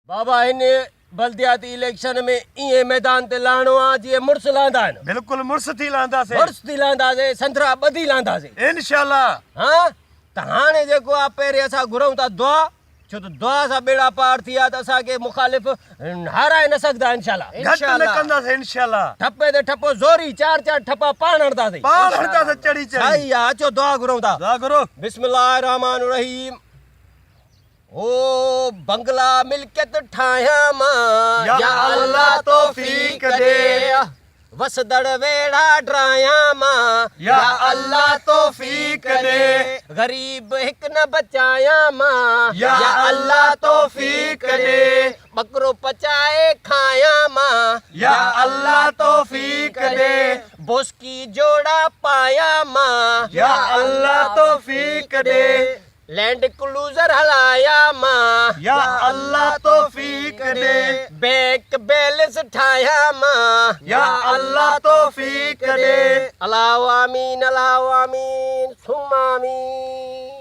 बाबा इन बल्दियाती इलेक्शन में इए मैदान ते लाणो आ जी मुर्स लांदा आहिनि बिल्कुल मुर्स थी लांदा से मुर्स थी लांदासीं संतरा ॿधी लांदासीं इंशाल्लाह। हाँ त हाणे जेको आहे पहिरीं असां घुरूं था दुआ छो त दुआ सां बेड़ा पार थी विया त असांखे मुखालिफ़ हाराए न सघंदा इंशाल्लाह घट न कंदासीं इंशाल्लाह। ठपे ते ठपो ज़ोरी चार चार ठपा पाण हणंदासीं पाण हणंदासीं चढ़ी चढ़ी। सही आहे अचो दुआ घुरूं था। दुआ करो। बिस्मिल्लाह रहमान रहीम। ओ बंगला मिल्कियत ठाहियां मां या अल्लाह तौफीक दे। वसदड़ वेड़ा ड्रायां मां या अल्लाह तौफीक दे। गरीब हिक न बचायां मां या अल्लाह तौफीक दे। बकरो पचाए खायां मां या अल्लाह तौफीक दे। बोस्की जोड़ा पाया मां या अल्लाह तौफीक दे। लैंड क्लूजर हलाया मां या अल्लाह तौफीक दे। बैंक बैलेंस ठाया मां या अल्लाह तौफीक दे। अल्लाह आमीन सुम्मा आमीन।